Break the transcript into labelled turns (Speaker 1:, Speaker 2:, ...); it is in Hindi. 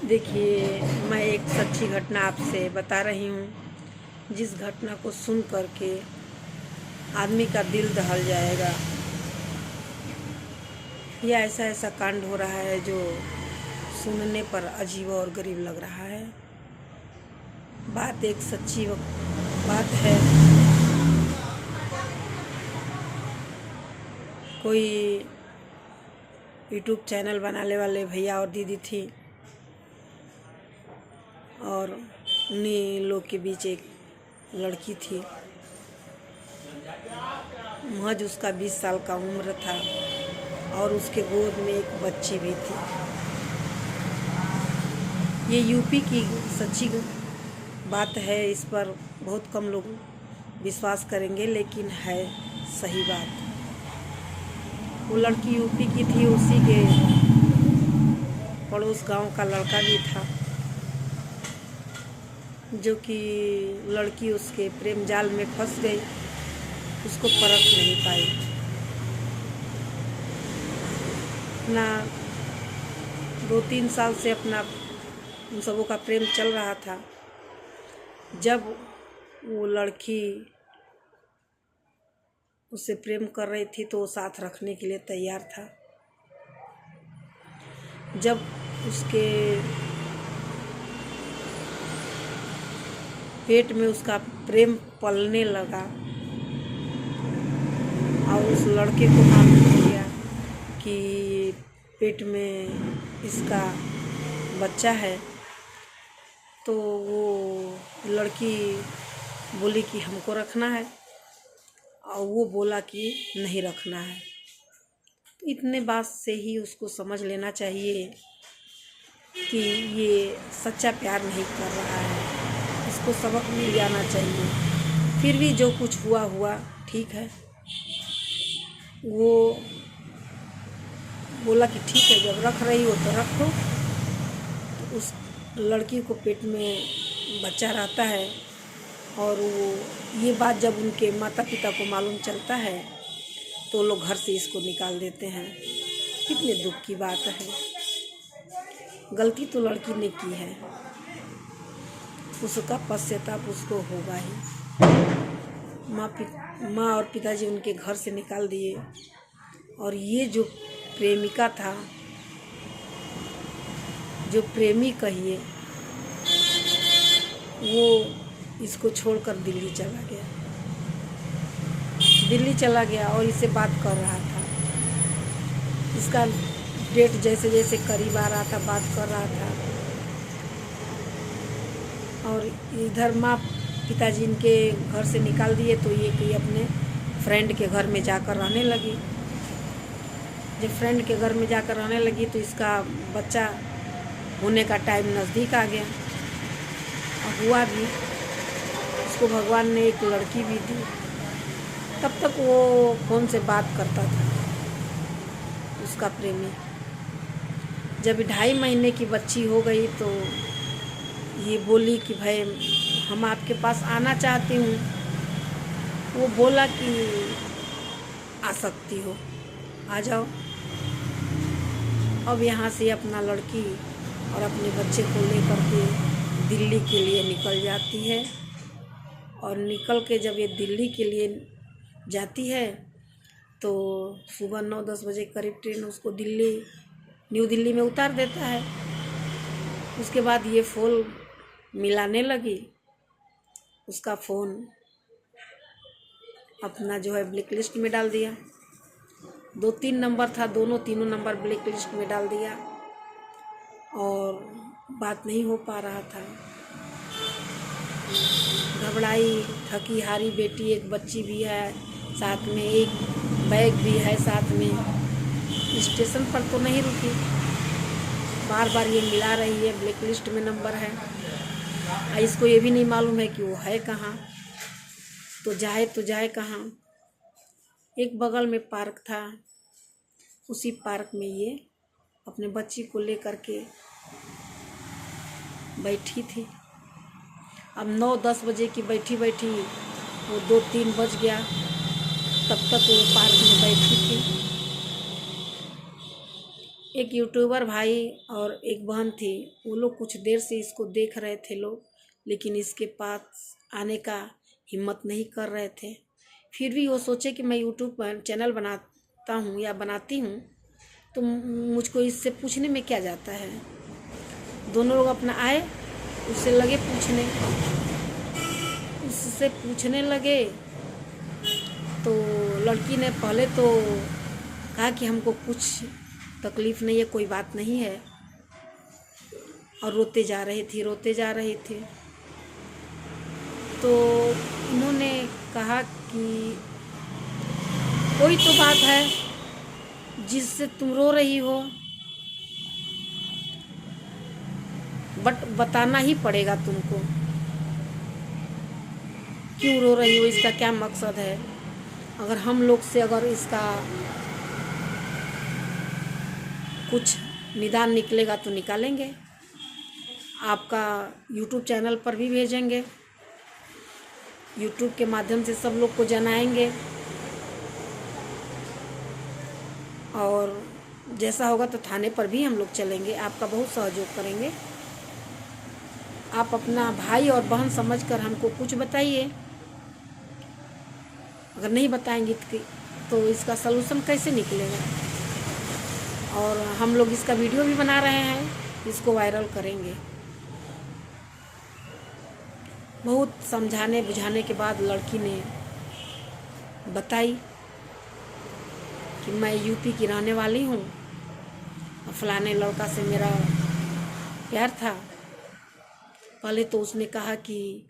Speaker 1: देखिए, मैं एक सच्ची घटना आपसे बता रही हूँ, जिस घटना को सुन कर के आदमी का दिल दहल जाएगा। यह ऐसा कांड हो रहा है जो सुनने पर अजीब और गरीब लग रहा है। बात एक सच्ची बात है। कोई यूट्यूब चैनल बनाने वाले भैया और दीदी थी और उन्हीं लोग के बीच एक लड़की थी। महज उसका 20 साल का उम्र था और उसके गोद में एक बच्ची भी थी। ये यूपी की सच्ची बात है। इस पर बहुत कम लोग विश्वास करेंगे, लेकिन है सही बात। वो लड़की यूपी की थी, उसी के पड़ोस गांव का लड़का भी था, जो कि लड़की उसके प्रेम जाल में फंस गई, उसको परख नहीं पाई। अपना 2-3 साल से अपना उन सबों का प्रेम चल रहा था। जब वो लड़की उससे प्रेम कर रही थी तो वो साथ रखने के लिए तैयार था। जब उसके पेट में उसका प्रेम पलने लगा और उस लड़के को मालूम किया कि पेट में इसका बच्चा है, तो वो लड़की बोली कि हमको रखना है और वो बोला कि नहीं रखना है। तो इतने बात से ही उसको समझ लेना चाहिए कि ये सच्चा प्यार नहीं कर रहा है, इसको सबक मिल जाना चाहिए। फिर भी जो कुछ हुआ हुआ ठीक है। वो बोला कि ठीक है, जब रख रही हो तो रखो। तो उस लड़की को पेट में बच्चा रहता है और वो ये बात जब उनके माता पिता को मालूम चलता है तो लोग घर से इसको निकाल देते हैं। कितने दुख की बात है। गलती तो लड़की ने की है, उसका पश्चाताप उसको होगा ही। माँ और पिताजी उनके घर से निकाल दिए और ये जो प्रेमिका था, जो प्रेमी कहिए, वो इसको छोड़कर दिल्ली चला गया और इससे बात कर रहा था। इसका डेट जैसे जैसे करीब आ रहा था, बात कर रहा था। और इधर माँ पिताजी इनके घर से निकाल दिए तो ये कोई अपने फ्रेंड के घर में जाकर रहने लगी। जब फ्रेंड के घर में जाकर रहने लगी तो इसका बच्चा होने का टाइम नज़दीक आ गया और हुआ भी। उसको भगवान ने एक लड़की भी दी। तब तक वो फ़ोन से बात करता था उसका प्रेमी। जब 2.5 महीने की बच्ची हो गई तो ये बोली कि भाई हम आपके पास आना चाहती हूँ। वो बोला कि आ सकती हो, आ जाओ। अब यहाँ से अपना लड़की और अपने बच्चे को लेकर के दिल्ली के लिए निकल जाती है। और निकल के जब ये दिल्ली के लिए जाती है तो सुबह 9-10 बजे करीब ट्रेन उसको न्यू दिल्ली में उतार देता है। उसके बाद ये फ़ोन मिलाने लगी। उसका फ़ोन अपना जो है ब्लैक लिस्ट में डाल दिया। 2-3 नंबर था, तीनों नंबर ब्लैक लिस्ट में डाल दिया और बात नहीं हो पा रहा था। घबराई थकी हारी बेटी, एक बच्ची भी है साथ में, एक बैग भी है साथ में। स्टेशन पर तो नहीं रुकी, बार बार ये मिला रही है, ब्लैक लिस्ट में नंबर है। इसको ये भी नहीं मालूम है कि वो है कहाँ, तो जाए कहाँ। एक बगल में पार्क था, उसी पार्क में ये अपने बच्ची को लेकर के बैठी थी। अब 9-10 बजे की बैठी वो 2-3 बज गया, तब तक वो पार्क में बैठी थी। एक यूट्यूबर भाई और एक बहन थी, वो लोग कुछ देर से इसको देख रहे थे लोग, लेकिन इसके पास आने का हिम्मत नहीं कर रहे थे। फिर भी वो सोचे कि मैं यूट्यूब पर चैनल बनाता हूँ या बनाती हूँ तो मुझको इससे पूछने में क्या जाता है। दोनों लोग अपना आए, उससे लगे पूछने, उससे पूछने लगे तो लड़की ने पहले तो कहा कि हमको कुछ तकलीफ़ नहीं है, कोई बात नहीं है, और रोते जा रहे थे। तो इन्होंने कहा कि कोई तो बात है जिससे तुम रो रही हो, बट बताना ही पड़ेगा तुमको, क्यों रो रही हो, इसका क्या मकसद है। अगर हम लोग से अगर इसका कुछ निदान निकलेगा तो निकालेंगे, आपका यूट्यूब चैनल पर भी भेजेंगे, यूट्यूब के माध्यम से सब लोग को जनाएंगे, और जैसा होगा तो थाने पर भी हम लोग चलेंगे, आपका बहुत सहयोग करेंगे। आप अपना भाई और बहन समझकर हमको कुछ बताइए। अगर नहीं बताएंगे तो इसका सलूशन कैसे निकलेगा। और हम लोग इसका वीडियो भी बना रहे हैं, इसको वायरल करेंगे। बहुत समझाने बुझाने के बाद लड़की ने बताई कि मैं यूपी की रहने वाली हूँ, फलाने लड़का से मेरा प्यार था। पहले तो उसने कहा कि